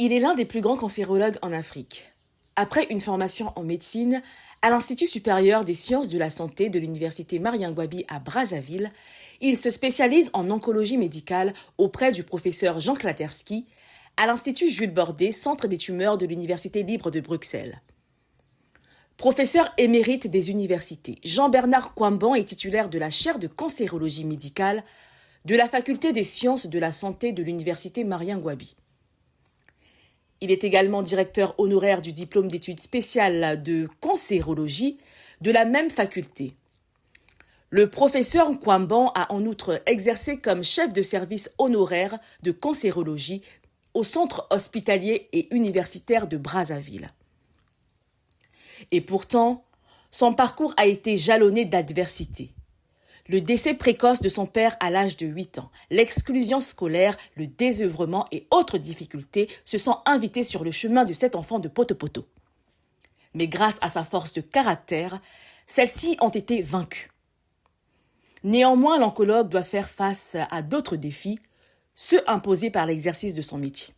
Il est l'un des plus grands cancérologues en Afrique. Après une formation en médecine à l'Institut supérieur des sciences de la santé de l'Université Marien-Ngouabi à Brazzaville, il se spécialise en oncologie médicale auprès du professeur Jean Klaterski à l'Institut Jules Bordet, centre des tumeurs de l'Université libre de Bruxelles. Professeur émérite des universités, Jean-Bernard Kwamban est titulaire de la chaire de cancérologie médicale de la faculté des sciences de la santé de l'Université Marien-Ngouabi. Il est également directeur honoraire du diplôme d'études spéciales de cancérologie de la même faculté. Le professeur Kwamban a en outre exercé comme chef de service honoraire de cancérologie au centre hospitalier et universitaire de Brazzaville. Et pourtant, son parcours a été jalonné d'adversités. Le décès précoce de son père à l'âge de 8 ans, l'exclusion scolaire, le désœuvrement et autres difficultés se sont invités sur le chemin de cet enfant de Poto-Poto. Mais grâce à sa force de caractère, celles-ci ont été vaincues. Néanmoins, l'oncologue doit faire face à d'autres défis, ceux imposés par l'exercice de son métier.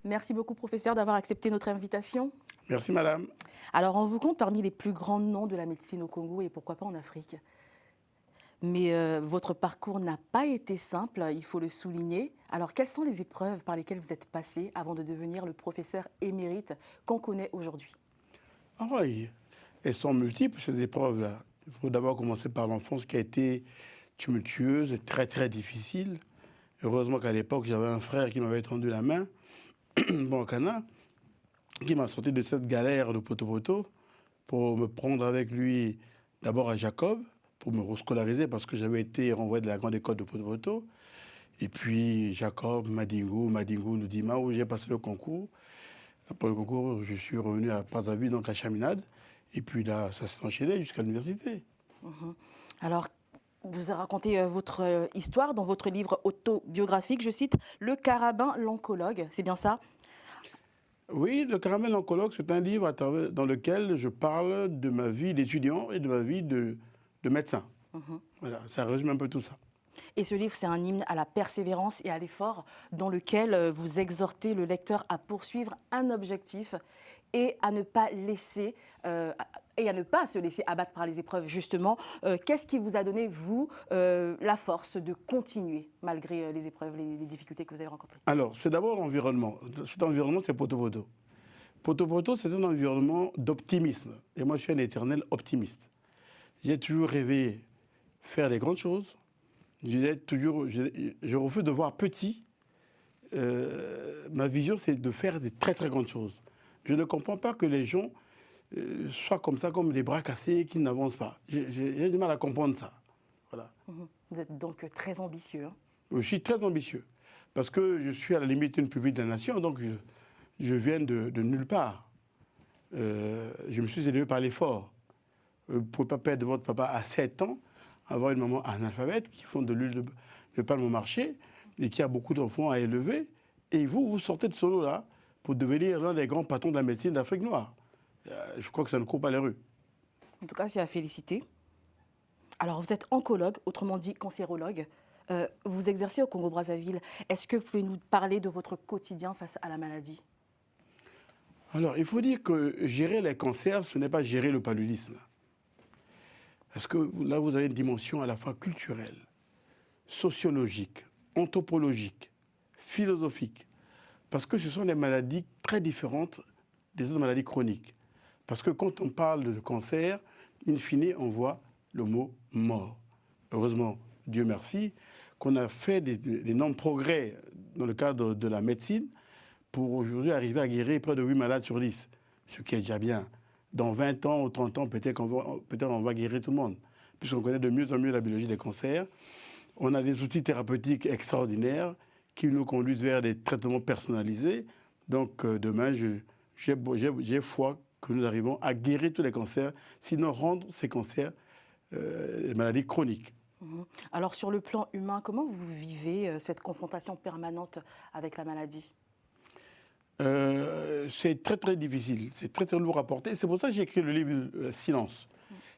Merci beaucoup, professeur, d'avoir accepté notre invitation. Merci, madame. Alors, on vous compte parmi les plus grands noms de la médecine au Congo et pourquoi pas en Afrique. Mais votre parcours n'a pas été simple, il faut le souligner. Alors, quelles sont les épreuves par lesquelles vous êtes passé avant de devenir le professeur émérite qu'on connaît aujourd'hui? Ah oui, elles sont multiples, ces épreuves-là. Il faut d'abord commencer par l'enfance qui a été tumultueuse et très, très difficile. Heureusement qu'à l'époque, j'avais un frère qui m'avait tendu la main, Bankana, qui m'a sorti de cette galère de Poto-Poto pour me prendre avec lui d'abord à Jacob, pour me rescolariser parce que j'avais été renvoyé de la grande école de Poto-Poto. Et puis Jacob, Madingo, Loudima, où j'ai passé le concours. Après le concours, je suis revenu à Brazzaville, donc à Chaminade. Et puis là, ça s'est enchaîné jusqu'à l'université. Alors, vous avez raconté votre histoire dans votre livre autobiographique, je cite, « Le carabin, l'oncologue », c'est bien ça? Oui, Le Caramel Oncologue, c'est un livre dans lequel je parle de ma vie d'étudiant et de ma vie de médecin. Voilà, ça résume un peu tout ça. Et ce livre, c'est un hymne à la persévérance et à l'effort dans lequel vous exhortez le lecteur à poursuivre un objectif et à ne pas se laisser abattre par les épreuves, justement. Qu'est-ce qui vous a donné, vous, la force de continuer malgré les épreuves, les difficultés que vous avez rencontrées? Alors, c'est d'abord l'environnement. Cet environnement, c'est Poto-Poto. Poto-Poto, c'est un environnement d'optimisme. Et moi, je suis un éternel optimiste. J'ai toujours rêvé faire des grandes choses. Je refuse de voir petit. Ma vision, c'est de faire des très, très grandes choses. Je ne comprends pas que les gens soient comme ça, comme des bras cassés, qui n'avancent pas. J'ai du mal à comprendre ça. Voilà. Vous êtes donc très ambitieux. Hein? Je suis très ambitieux. Parce que je suis à la limite d'une pupille de la nation, donc je viens de nulle part. Je me suis élevé par l'effort. Vous ne pouvez pas perdre votre papa à 7 ans, avoir une maman analphabète qui font de l'huile de palme au marché et qui a beaucoup d'enfants à élever. Et vous sortez de ce lot-là pour devenir l'un des grands patrons de la médecine d'Afrique noire. Je crois que ça ne court pas les rues. En tout cas, c'est à féliciter. Alors, vous êtes oncologue, autrement dit cancérologue. Vous exercez au Congo-Brazzaville. Est-ce que vous pouvez nous parler de votre quotidien face à la maladie? Alors, il faut dire que gérer les cancers, ce n'est pas gérer le paludisme. Parce que là, vous avez une dimension à la fois culturelle, sociologique, anthropologique, philosophique. Parce que ce sont des maladies très différentes des autres maladies chroniques. Parce que quand on parle de cancer, in fine, on voit le mot mort. Heureusement, Dieu merci, qu'on a fait d'énormes progrès dans le cadre de la médecine pour aujourd'hui arriver à guérir près de 8 malades sur 10, ce qui est déjà bien. Dans 20 ans ou 30 ans, peut-être qu'on va guérir tout le monde, puisqu'on connaît de mieux en mieux la biologie des cancers. On a des outils thérapeutiques extraordinaires qui nous conduisent vers des traitements personnalisés. Donc demain, j'ai foi que nous arrivons à guérir tous les cancers, sinon rendre ces cancers des maladies chroniques. Alors sur le plan humain, comment vous vivez cette confrontation permanente avec la maladie? C'est très très difficile, c'est très très lourd à porter. C'est pour ça que j'ai écrit le livre Silence.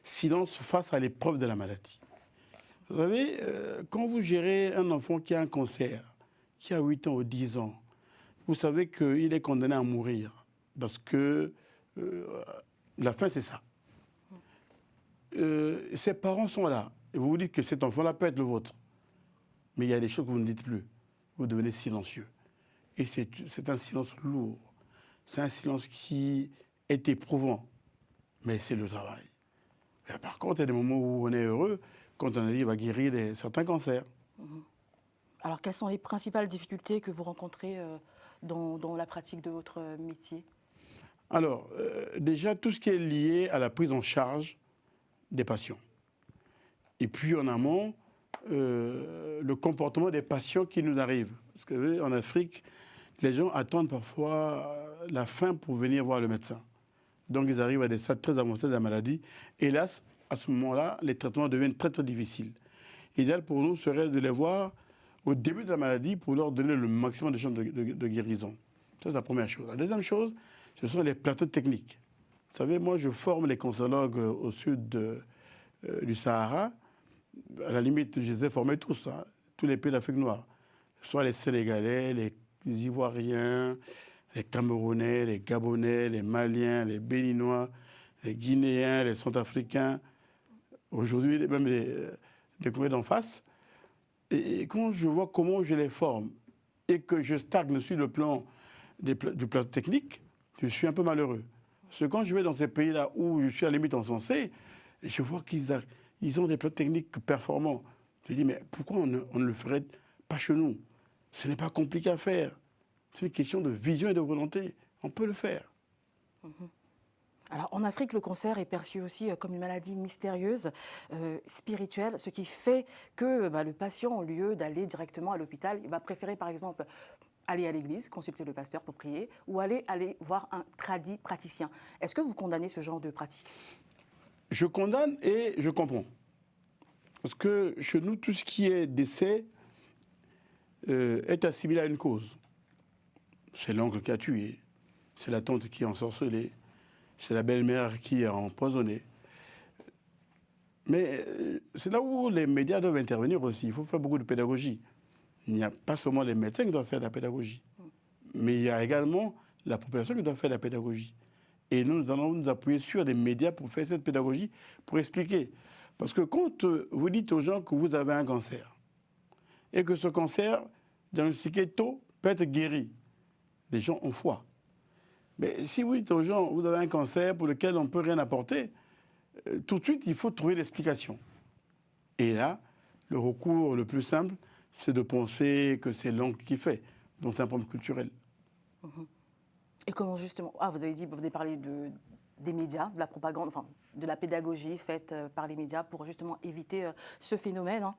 silence face à l'épreuve de la maladie. Vous savez, quand vous gérez un enfant qui a un cancer, qui a 8 ans ou 10 ans, vous savez qu'il est condamné à mourir. Parce que la fin, c'est ça. Ses parents sont là. Et vous vous dites que cet enfant-là peut être le vôtre. Mais il y a des choses que vous ne dites plus. Vous devenez silencieux. Et c'est un silence lourd. C'est un silence qui est éprouvant. Mais c'est le travail. Et par contre, il y a des moments où on est heureux quand on arrive à guérir certains cancers. Alors, quelles sont les principales difficultés que vous rencontrez dans la pratique de votre métier? Alors, déjà, tout ce qui est lié à la prise en charge des patients. Et puis, en amont, le comportement des patients qui nous arrivent. Parce qu'en Afrique, les gens attendent parfois la fin pour venir voir le médecin. Donc, ils arrivent à des stades très avancés de la maladie. Hélas, à ce moment-là, les traitements deviennent très, très difficiles. L'idéal pour nous serait de les voir au début de la maladie pour leur donner le maximum de chances de guérison. Ça, c'est la première chose. La deuxième chose, ce sont les plateaux techniques. Vous savez, moi, je forme les cancérologues au sud du Sahara. À la limite, je les ai formés tous, hein, tous les pays d'Afrique noire. Soit les Sénégalais, les Ivoiriens, les Camerounais, les Gabonais, les Maliens, les Béninois, les Guinéens, les Centrafricains. Aujourd'hui, même les Congolais d'en face. Et quand je vois comment je les forme et que je stagne sur le plan du plateau technique, je suis un peu malheureux. Parce que quand je vais dans ces pays-là où je suis à la limite encensé, je vois qu'ils ont des plateaux techniques performants. Je dis, mais pourquoi on ne le ferait pas chez nous? Ce n'est pas compliqué à faire. C'est une question de vision et de volonté. On peut le faire. Alors, en Afrique, le cancer est perçu aussi comme une maladie mystérieuse, spirituelle, ce qui fait que le patient, au lieu d'aller directement à l'hôpital, il va préférer, par exemple, aller à l'église, consulter le pasteur pour prier, ou aller voir un tradit praticien. Est-ce que vous condamnez ce genre de pratique? Je condamne et je comprends. Parce que chez nous, tout ce qui est décès est assimilé à une cause. C'est l'oncle qui a tué, c'est la tante qui a ensorcelé, c'est la belle-mère qui a empoisonné. Mais c'est là où les médias doivent intervenir aussi. Il faut faire beaucoup de pédagogie. Il n'y a pas seulement les médecins qui doivent faire de la pédagogie, mais il y a également la population qui doit faire de la pédagogie. Et nous allons nous appuyer sur des médias pour faire cette pédagogie, pour expliquer. Parce que quand vous dites aux gens que vous avez un cancer, et que ce cancer, diagnostiqué tôt, peut être guéri, les gens ont foi. Mais si vous dites aux gens, vous avez un cancer pour lequel on ne peut rien apporter, tout de suite, il faut trouver l'explication. Et là, le recours le plus simple, c'est de penser que c'est l'oncle qui fait. Donc c'est un problème culturel. Et comment justement... vous avez parlé des médias, de la propagande, enfin de la pédagogie faite par les médias pour justement éviter ce phénomène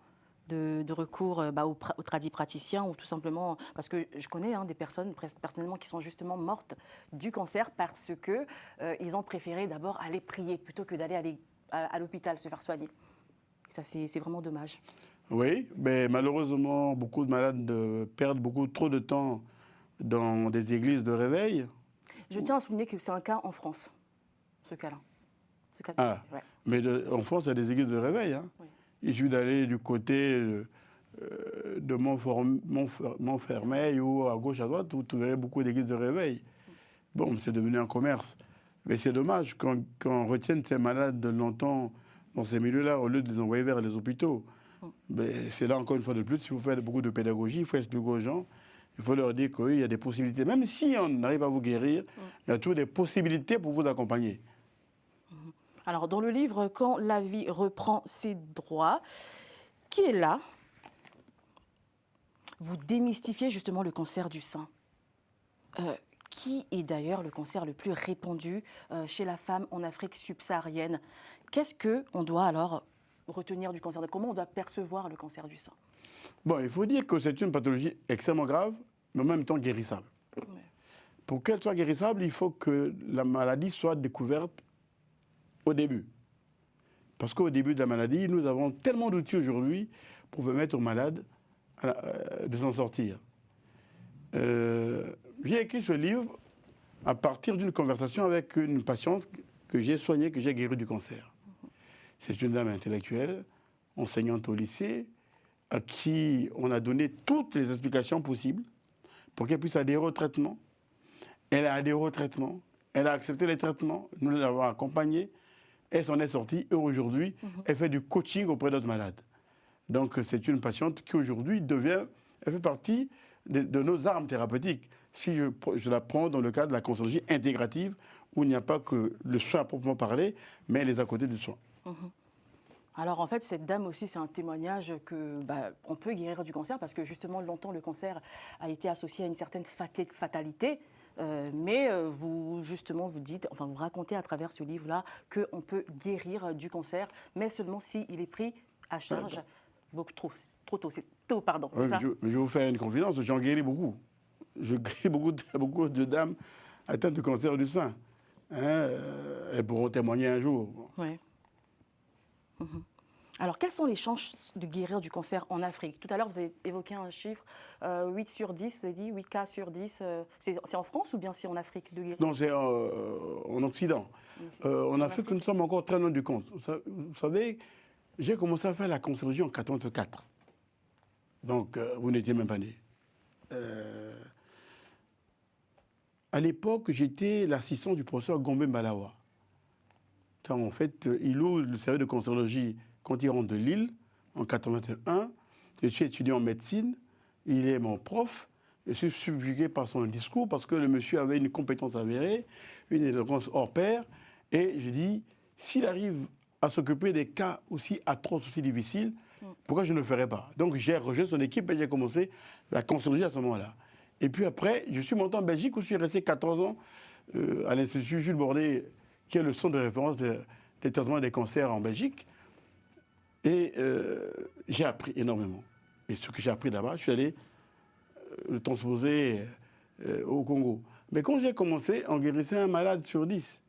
de recours aux tradis praticiens ou tout simplement... Parce que je connais des personnes personnellement qui sont justement mortes du cancer parce qu'ils ont préféré d'abord aller prier plutôt que d'aller à l'hôpital se faire soigner. Ça, c'est vraiment dommage. Oui, mais malheureusement, beaucoup de malades perdent trop de temps dans des églises de réveil. Je tiens à souligner que c'est un cas en France, ce cas-là. Ouais. Mais en France, il y a des églises de réveil. Hein. Oui. Il suffit d'aller du côté de Montfermeil ou à gauche, à droite, vous trouverez beaucoup d'églises de réveil. Bon, c'est devenu un commerce. Mais c'est dommage qu'on retienne ces malades longtemps dans ces milieux-là au lieu de les envoyer vers les hôpitaux. C'est là, encore une fois de plus, si vous faites beaucoup de pédagogie, il faut expliquer aux gens, il faut leur dire qu'il y a des possibilités. Même si on n'arrive à vous guérir, il y a toujours des possibilités pour vous accompagner. Alors, dans le livre « Quand la vie reprend ses droits », qui est là, vous démystifiez justement le cancer du sein, qui est d'ailleurs le cancer le plus répandu chez la femme en Afrique subsaharienne. Qu'est-ce qu'on doit alors retenir du cancer? Comment on doit percevoir le cancer du sein? Bon, il faut dire que c'est une pathologie extrêmement grave, mais en même temps guérissable. Ouais. Pour qu'elle soit guérissable, il faut que la maladie soit découverte au début. Parce qu'au début de la maladie, nous avons tellement d'outils aujourd'hui pour permettre aux malades de s'en sortir. J'ai écrit ce livre à partir d'une conversation avec une patiente que j'ai soignée, que j'ai guérie du cancer. C'est une dame intellectuelle, enseignante au lycée, à qui on a donné toutes les explications possibles pour qu'elle puisse adhérer au traitement. Elle a adhéré au traitement, elle a accepté les traitements, nous l'avons accompagnée, elle s'en est sortie et aujourd'hui, elle fait du coaching auprès d'autres malades. Donc c'est une patiente qui aujourd'hui elle fait partie de nos armes thérapeutiques. Si je la prends dans le cadre de la cancérologie intégrative, où il n'y a pas que le soin à proprement parler, mais les à côté du soin. Alors en fait, cette dame aussi, c'est un témoignage que on peut guérir du cancer parce que justement, longtemps, le cancer a été associé à une certaine fatalité. Mais vous dites, enfin vous racontez à travers ce livre-là qu'on peut guérir du cancer, mais seulement s'il est pris à charge beaucoup trop tôt. C'est tôt, pardon. Je vais vous faire une confidence, j'en guéris beaucoup. Je guéris beaucoup de dames atteintes de cancer du sein. Elles pourront témoigner un jour. Oui. Alors, quelles sont les chances de guérir du cancer en Afrique? Tout à l'heure, vous avez évoqué un chiffre, 8 sur 10, vous avez dit 8 cas sur 10. C'est en France ou bien c'est en Afrique de guérir? Non, c'est en Occident. En Afrique, nous sommes encore très loin du compte. Vous savez, j'ai commencé à faire la cancérologie en 1984. Donc, vous n'étiez même pas né. À l'époque, j'étais l'assistant du professeur Gombe Mbalawa. Car en fait, il ouvre le service de cancérologie quand il rentre de Lille, en 1981. Je suis étudiant en médecine, il est mon prof. Je suis subjugué par son discours parce que le monsieur avait une compétence avérée, une éloquence hors pair. Et je dis, s'il arrive à s'occuper des cas aussi atroces, aussi difficiles, pourquoi je ne le ferais pas? Donc j'ai rejoint son équipe et j'ai commencé la cancérologie à ce moment-là. Et puis après, je suis monté en Belgique où je suis resté 14 ans à l'Institut Jules Bordet, qui est le centre de référence des traitements des cancers en Belgique. Et j'ai appris énormément. Et ce que j'ai appris là-bas, je suis allé le transposer au Congo. Mais quand j'ai commencé, on guérissait un malade sur 10.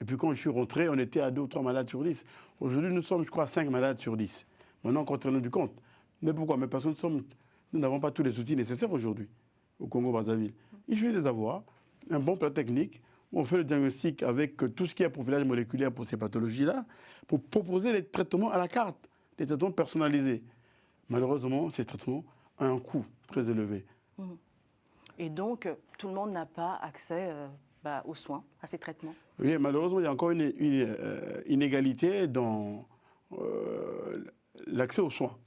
Et puis quand je suis rentré, on était à 2 ou 3 malades sur 10. Aujourd'hui, nous sommes, je crois, à 5 malades sur 10. Maintenant, quand on tient du compte. Mais pourquoi? Mais parce que nous n'avons pas tous les outils nécessaires aujourd'hui au Congo-Brazzaville. Il suffit de les avoir, un bon plan technique, où on fait le diagnostic avec tout ce qui est profilage moléculaire pour ces pathologies-là, pour proposer des traitements à la carte, des traitements personnalisés. Malheureusement, ces traitements ont un coût très élevé. Et donc, tout le monde n'a pas accès aux soins, à ces traitements? Oui, malheureusement, il y a encore une inégalité dans l'accès aux soins.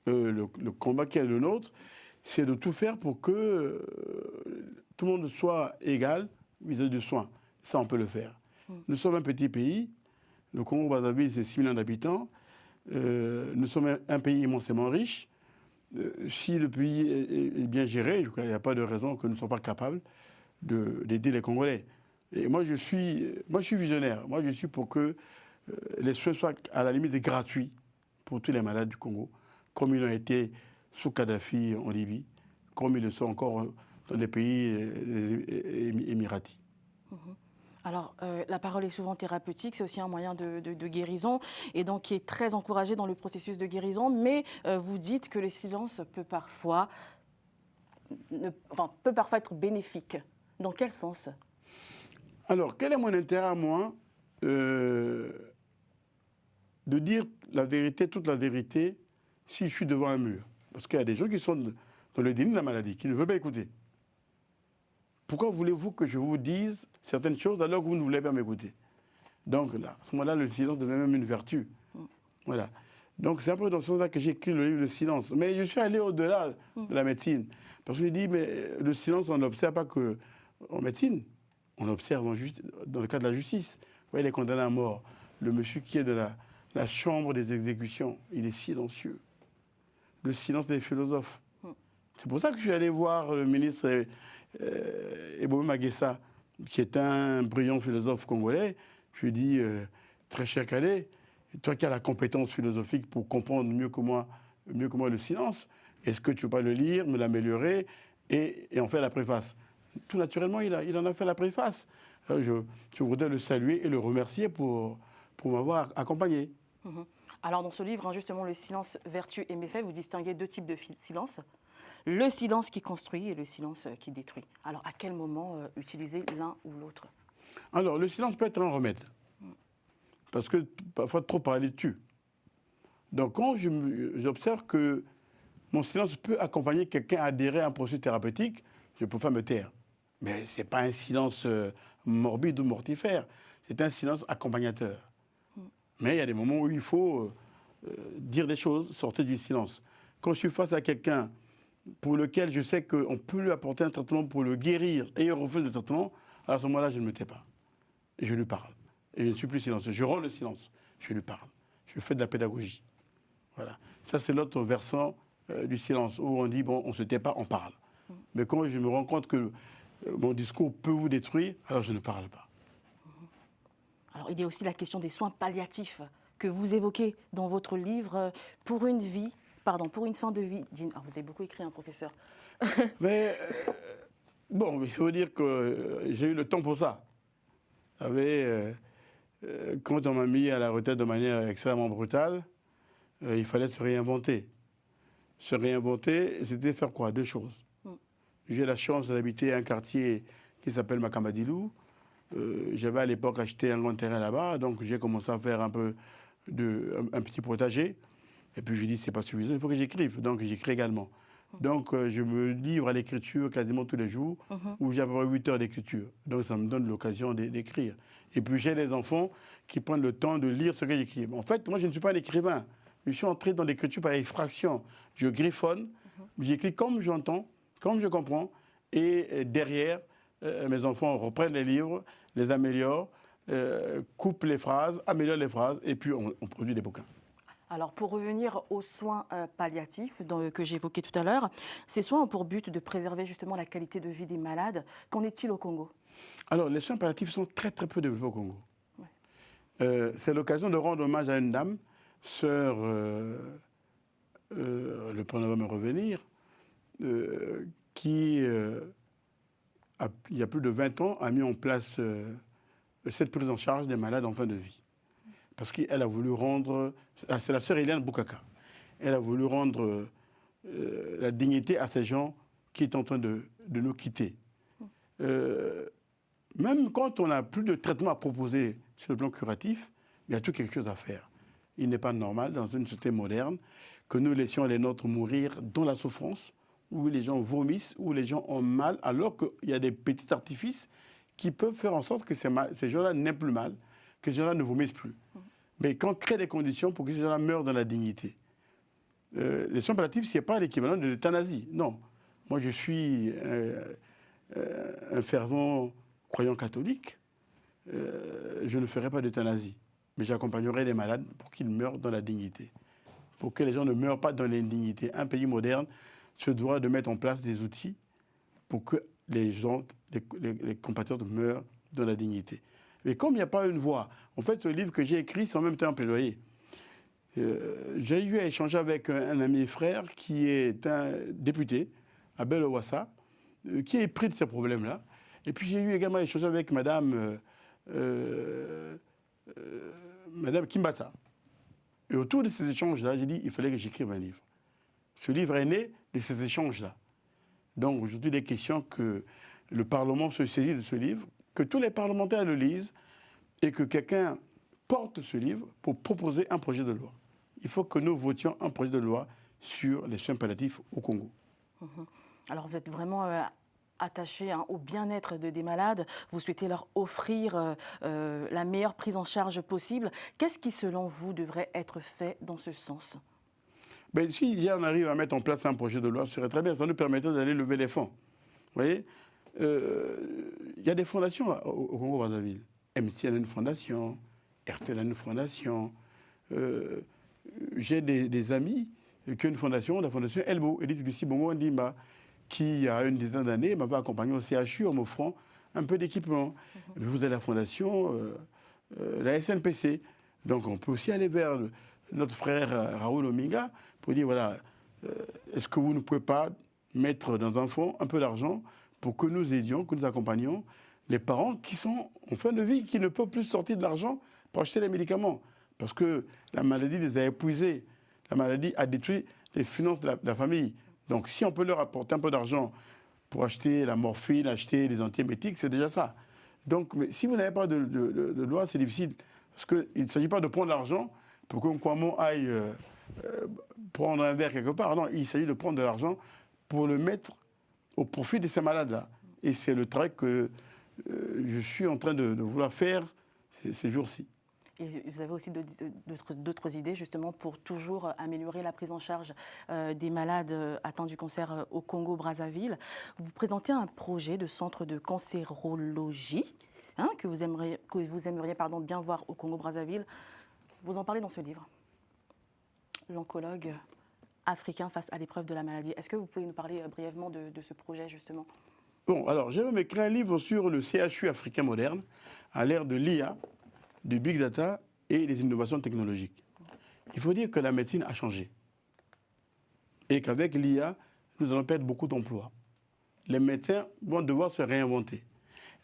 Le combat qui est le nôtre, c'est de tout faire pour que tout le monde soit égal vis-à-vis du soin. Ça, on peut le faire. Nous sommes un petit pays. Le Congo-Brazzaville, c'est 6 millions d'habitants. Nous sommes un pays immensément riche. Si le pays est bien géré, il n'y a pas de raison que nous ne soyons pas capables d'aider les Congolais. Et moi, je suis visionnaire. Moi, je suis pour que les soins soient à la limite gratuits pour tous les malades du Congo, comme ils l'ont été sous Kadhafi en Libye, comme ils le sont encore dans les pays émiratis. Alors, la parole est souvent thérapeutique, c'est aussi un moyen de guérison, et donc qui est très encouragé dans le processus de guérison, mais vous dites que le silence peut parfois être bénéfique. Dans quel sens? Alors, quel est mon intérêt à moi de dire la vérité, toute la vérité, si je suis devant un mur? Parce qu'il y a des gens qui sont dans le déni de la maladie, qui ne veulent pas écouter. Pourquoi voulez-vous que je vous dise certaines choses alors que vous ne voulez pas m'écouter? Donc là, à ce moment-là, le silence devient même une vertu. Voilà. Donc c'est un peu dans ce sens-là que j'ai écrit le livre Le Silence. Mais je suis allé au-delà de la médecine. Parce que je dis, mais le silence, on n'observe pas qu'en médecine. On observe dans le cas de la justice. Vous voyez, les condamnés à mort. Le monsieur qui est de la chambre des exécutions, il est silencieux. Le silence des philosophes. C'est pour ça que je suis allé voir le ministre Ebomé Magessa, qui est un brillant philosophe congolais. Je lui ai dit, très cher Calais, toi qui as la compétence philosophique pour comprendre mieux que moi le silence, est-ce que tu ne veux pas le lire, me l'améliorer et en faire la préface? Tout naturellement, il en a fait la préface. Je voudrais le saluer et le remercier pour m'avoir accompagné. Alors dans ce livre, justement, Le silence, vertu et méfait, vous distinguez 2 types de silence. Le silence qui construit et le silence qui détruit. Alors, à quel moment utiliser l'un ou l'autre? Alors, le silence peut être un remède. parce que parfois trop parler tue. Donc quand j'observe que mon silence peut accompagner quelqu'un à adhérer à un processus thérapeutique, je peux pas me taire. Mais ce n'est pas un silence morbide ou mortifère, c'est un silence accompagnateur. Mais il y a des moments où il faut dire des choses, sortir du silence. Quand je suis face à quelqu'un pour lequel je sais qu'on peut lui apporter un traitement pour le guérir et il refuse le traitement, à ce moment-là, je ne me tais pas. Et je lui parle. Et je ne suis plus silencieux. Je rends le silence. Je lui parle. Je fais de la pédagogie. Voilà. Ça, c'est l'autre versant du silence, où on dit, bon, on ne se tait pas, on parle. Mais quand je me rends compte que mon discours peut vous détruire, alors je ne parle pas. Alors, il y a aussi la question des soins palliatifs que vous évoquez dans votre livre pour une fin de vie digne. Alors, vous avez beaucoup écrit, hein, professeur. Mais, bon, il faut dire que j'ai eu le temps pour ça. Quand on m'a mis à la retraite de manière extrêmement brutale, il fallait se réinventer. Se réinventer, c'était faire quoi? Deux choses. J'ai la chance d'habiter un quartier qui s'appelle Makambadilou. J'avais à l'époque acheté un grand terrain là-bas, donc j'ai commencé à faire un petit potager. Et puis je dis, c'est pas suffisant, il faut que j'écrive. Donc j'écris également. Donc je me livre à l'écriture quasiment tous les jours, où j'ai à peu près 8 heures d'écriture. Donc ça me donne l'occasion d'écrire. Et puis j'ai des enfants qui prennent le temps de lire ce que j'écris. En fait, moi je ne suis pas un écrivain. Je suis entré dans l'écriture par effraction. Je griffonne, j'écris comme j'entends, comme je comprends. Et derrière, mes enfants reprennent les livres, les améliorent, coupent les phrases, améliorent les phrases, et puis on produit des bouquins. Alors, pour revenir aux soins palliatifs que j'évoquais tout à l'heure, ces soins ont pour but de préserver justement la qualité de vie des malades. Qu'en est-il au Congo? Alors, les soins palliatifs sont très très peu développés au Congo. Ouais. C'est l'occasion de rendre hommage à une dame, sœur, le prénom va me revenir, qui, il y a plus de 20 ans, a mis en place cette prise en charge des malades en fin de vie. Parce qu'elle a voulu rendre... C'est la sœur Eliane Boukaka. Elle a voulu rendre la dignité à ces gens qui sont en train de nous quitter. Même quand on n'a plus de traitement à proposer sur le plan curatif, il y a toujours quelque chose à faire. Il n'est pas normal, dans une société moderne, que nous laissions les nôtres mourir dans la souffrance, où les gens vomissent, où les gens ont mal, alors qu'il y a des petits artifices qui peuvent faire en sorte que ces gens-là n'aient plus mal, que ces gens-là ne vomissent plus. Mais quand on crée des conditions pour que ces gens-là meurent dans la dignité. Les soins palliatifs, ce n'est pas l'équivalent de l'euthanasie. Non. Moi, je suis un fervent croyant catholique. Je ne ferai pas d'euthanasie. Mais j'accompagnerai les malades pour qu'ils meurent dans la dignité. Pour que les gens ne meurent pas dans l'indignité. Un pays moderne se doit de mettre en place des outils pour que les compatriotes meurent dans la dignité. Mais comme il n'y a pas une voix, en fait, ce livre que j'ai écrit, c'est en même temps un plaidoyer. J'ai eu à échanger avec un ami et frère qui est un député, Abel Owassa, qui est pris de ces problèmes-là. Et puis j'ai eu également à échanger avec Madame Kimbassa. Et autour de ces échanges-là, j'ai dit il fallait que j'écrive un livre. Ce livre est né de ces échanges-là. Donc aujourd'hui, il est question que le Parlement se saisisse de ce livre, que tous les parlementaires le lisent et que quelqu'un porte ce livre pour proposer un projet de loi. Il faut que nous votions un projet de loi sur les soins palliatifs au Congo. Alors vous êtes vraiment attaché au bien-être des malades. Vous souhaitez leur offrir la meilleure prise en charge possible. Qu'est-ce qui, selon vous, devrait être fait dans ce sens? Si on arrive à mettre en place un projet de loi, ce serait très bien. Ça nous permettrait d'aller lever les fonds. Vous voyez, il y a des fondations au Congo-Brazzaville. MCN a une fondation, RTL a une fondation. J'ai des amis qui ont une fondation, la fondation Elbo, Edith Lucie Bongo Ndimba, qui, il y a une dizaine d'années, m'avait accompagné au CHU en m'offrant un peu d'équipement. Vous avez la fondation, la SNPC. Donc on peut aussi aller vers notre frère Raoul Ominga pour dire, voilà, est-ce que vous ne pouvez pas mettre dans un fonds un peu d'argent pour que nous aidions, que nous accompagnions les parents qui sont en fin de vie, qui ne peuvent plus sortir de l'argent pour acheter les médicaments. Parce que la maladie les a épuisés. La maladie a détruit les finances de la famille. Donc si on peut leur apporter un peu d'argent pour acheter la morphine, acheter les antibiotiques, c'est déjà ça. Donc mais si vous n'avez pas de loi, c'est difficile Parce qu'il ne s'agit pas de prendre l'argent pour que Nkwamo aille prendre un verre quelque part. Non, il s'agit de prendre de l'argent pour le mettre au profit de ces malades-là. Et c'est le travail que je suis en train de vouloir faire ces jours-ci. Et vous avez aussi d'autres idées justement pour toujours améliorer la prise en charge des malades atteints du cancer au Congo-Brazzaville. Vous présentez un projet de centre de cancérologie que vous aimeriez bien voir au Congo-Brazzaville. Vous en parlez dans ce livre. L'oncologue africain face à l'épreuve de la maladie. Est-ce que vous pouvez nous parler brièvement de ce projet justement? Bon, alors j'ai même écrit un livre sur le CHU africain moderne à l'ère de l'IA, du big data et des innovations technologiques. Il faut dire que la médecine a changé et qu'avec l'IA, nous allons perdre beaucoup d'emplois. Les médecins vont devoir se réinventer.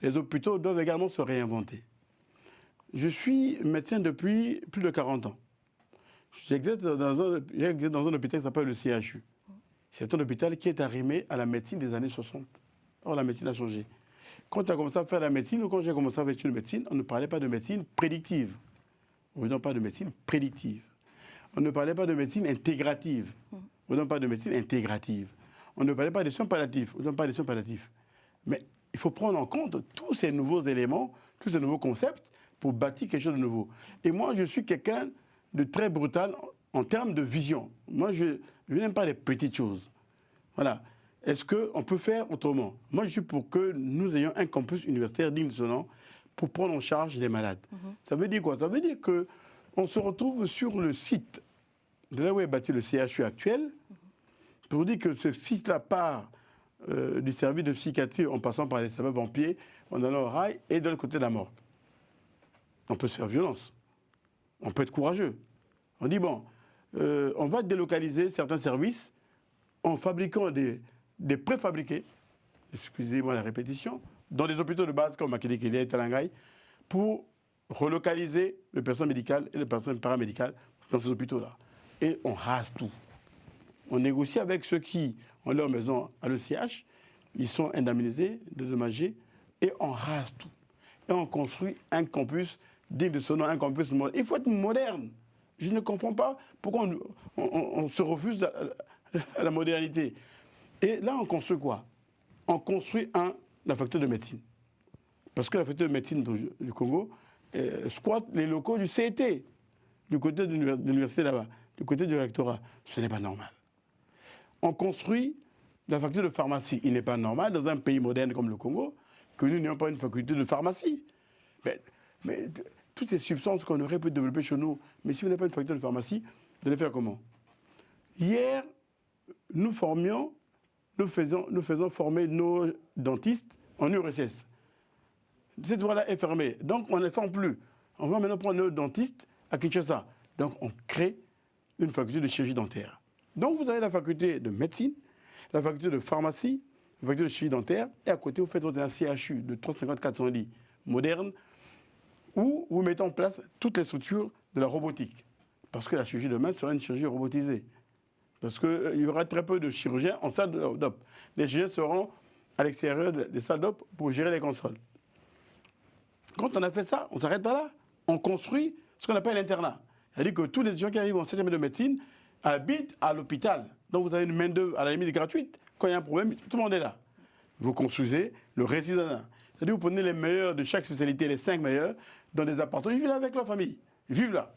Les hôpitaux doivent également se réinventer. Je suis médecin depuis plus de 40 ans. J'exerce dans un hôpital qui s'appelle le CHU. C'est un hôpital qui est arrimé à la médecine des années 60. Or, la médecine a changé. Quand tu as commencé à faire la médecine, ou quand j'ai commencé à faire une médecine, on ne parlait pas de médecine prédictive. On ne pas de médecine prédictive. On ne parlait pas de médecine intégrative. On ne pas de médecine intégrative. On ne parlait pas de soins palliatifs. On ne pas de soins palliatifs. Mais il faut prendre en compte tous ces nouveaux éléments, tous ces nouveaux concepts pour bâtir quelque chose de nouveau. Et moi, je suis quelqu'un de très brutal en termes de vision. Moi, je n'aime pas les petites choses. Voilà. Est-ce qu'on peut faire autrement? Moi, je suis pour que nous ayons un campus universitaire digne de ce nom pour prendre en charge les malades. Ça veut dire quoi? Ça veut dire qu'on se retrouve sur le site de là où est bâti le CHU actuel, pour dire que ce site-là part du service de psychiatrie en passant par les sapeurs-pompiers, en allant au rail et de l'autre côté de la morgue. On peut se faire violence. On peut être courageux. On dit, bon, on va délocaliser certains services en fabriquant des préfabriqués, excusez-moi la répétition, dans des hôpitaux de base comme Makédé-Kélia et Talangaï, pour relocaliser le personnel médical et le personnel paramédical dans ces hôpitaux-là. Et on rase tout. On négocie avec ceux qui ont leur maison à l'ECH, ils sont indemnisés, dédommagés, et on rase tout. Et on construit un campus digne de ce nom, un campus moderne. Il faut être moderne. Je ne comprends pas pourquoi on se refuse à la modernité. Et là, on construit quoi? On construit la faculté de médecine. Parce que la faculté de médecine du Congo squatte les locaux du CET, du côté de l'université là-bas, du côté du rectorat. Ce n'est pas normal. On construit la faculté de pharmacie. Il n'est pas normal, dans un pays moderne comme le Congo, que nous n'ayons pas une faculté de pharmacie. Mais toutes ces substances qu'on aurait pu développer chez nous, mais si on n'a pas une faculté de pharmacie, de les faire comment? Hier, nous faisons former nos dentistes en URSS. Cette voie-là est fermée. Donc, on ne forme plus. On va maintenant prendre nos dentistes à Kinshasa. Donc, on crée une faculté de chirurgie dentaire. Donc, vous avez la faculté de médecine, la faculté de pharmacie, la faculté de chirurgie dentaire, et à côté, vous faites un CHU de 350-400 lits moderne, où vous mettez en place toutes les structures de la robotique. Parce que la chirurgie demain sera une chirurgie robotisée. Parce qu'il y aura très peu de chirurgiens en salle d'op. Les chirurgiens seront à l'extérieur des salles d'op pour gérer les consoles. Quand on a fait ça, on ne s'arrête pas là. On construit ce qu'on appelle l'internat. C'est-à-dire que tous les gens qui arrivent en 7e année de médecine habitent à l'hôpital. Donc vous avez une main-d'œuvre à la limite gratuite. Quand il y a un problème, tout le monde est là. Vous construisez le résidentiat. C'est-à-dire que vous prenez les meilleurs de chaque spécialité, les 5 meilleurs, dans des appartements. Ils vivent là avec leur famille. Ils vivent là.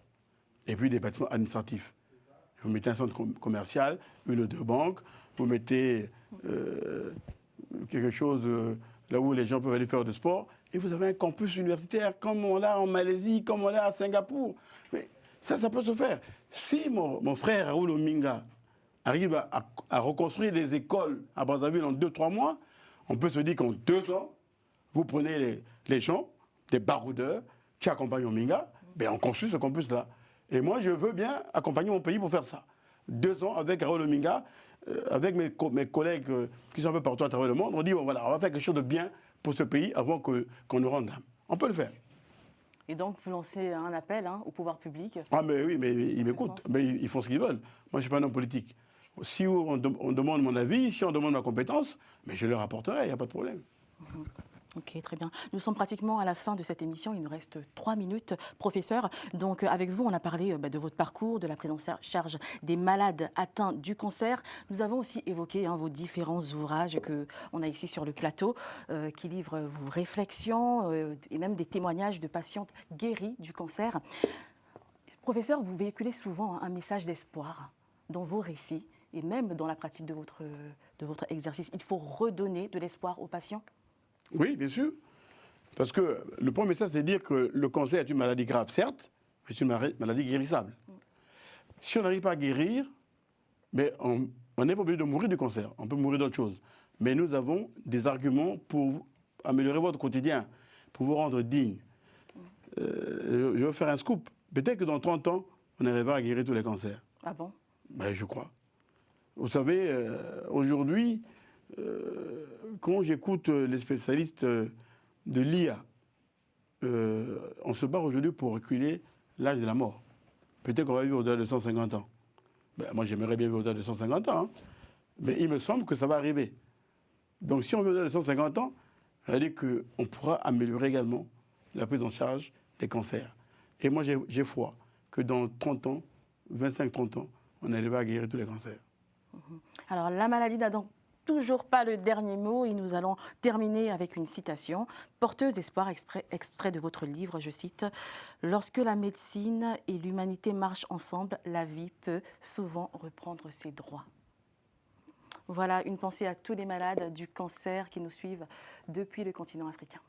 Et puis des bâtiments administratifs. Vous mettez un centre commercial, une ou deux banques, vous mettez quelque chose là où les gens peuvent aller faire du sport, et vous avez un campus universitaire comme on l'a en Malaisie, comme on l'a à Singapour. Mais ça peut se faire. Si mon frère Raoul Ominga arrive à reconstruire des écoles à Brazzaville en 2-3 mois, on peut se dire qu'en 2 ans, vous prenez les gens, des baroudeurs qui accompagnent Ominga, ben on construit ce campus-là. Et moi, je veux bien accompagner mon pays pour faire ça. 2 ans avec Raoul Ominga, avec mes collègues qui sont un peu partout à travers le monde, on dit, bon voilà, on va faire quelque chose de bien pour ce pays avant qu'on nous rende l'âme. On peut le faire. Et donc, vous lancez un appel au pouvoir public? Ah mais oui, mais ils m'écoutent. Mais ils font ce qu'ils veulent. Moi, je ne suis pas un homme politique. Si on demande mon avis, si on demande ma compétence, mais je leur apporterai, il n'y a pas de problème. Ok, très bien. Nous sommes pratiquement à la fin de cette émission. Il nous reste 3 minutes, professeur. Donc, avec vous, on a parlé de votre parcours, de la prise en charge des malades atteints du cancer. Nous avons aussi évoqué vos différents ouvrages que on a ici sur le plateau, qui livrent vos réflexions et même des témoignages de patientes guéries du cancer. Professeur, vous véhiculez souvent un message d'espoir dans vos récits et même dans la pratique de votre exercice. Il faut redonner de l'espoir aux patients. Oui, bien sûr. Parce que le premier message, c'est de dire que le cancer est une maladie grave, certes, mais c'est une maladie guérissable. Si on n'arrive pas à guérir, mais on n'est pas obligé de mourir du cancer. On peut mourir d'autre chose. Mais nous avons des arguments pour améliorer votre quotidien, pour vous rendre digne. Je vais faire un scoop. Peut-être que dans 30 ans, on arrivera à guérir tous les cancers. Ah bon? Ben, je crois. Vous savez, aujourd'hui, quand j'écoute les spécialistes de l'IA, on se bat aujourd'hui pour reculer l'âge de la mort. Peut-être qu'on va vivre au-delà de 150 ans. Ben, moi, j'aimerais bien vivre au-delà de 150 ans. Hein. Mais il me semble que ça va arriver. Donc, si on vit au-delà de 150 ans, ça veut dire qu'on pourra améliorer également la prise en charge des cancers. Et moi, j'ai foi que dans 30 ans, 25-30 ans, on arrivera à guérir tous les cancers. Alors, la maladie n'a donc toujours pas le dernier mot et nous allons terminer avec une citation porteuse d'espoir, extrait de votre livre, je cite « Lorsque la médecine et l'humanité marchent ensemble, la vie peut souvent reprendre ses droits ». Voilà, une pensée à tous les malades du cancer qui nous suivent depuis le continent africain.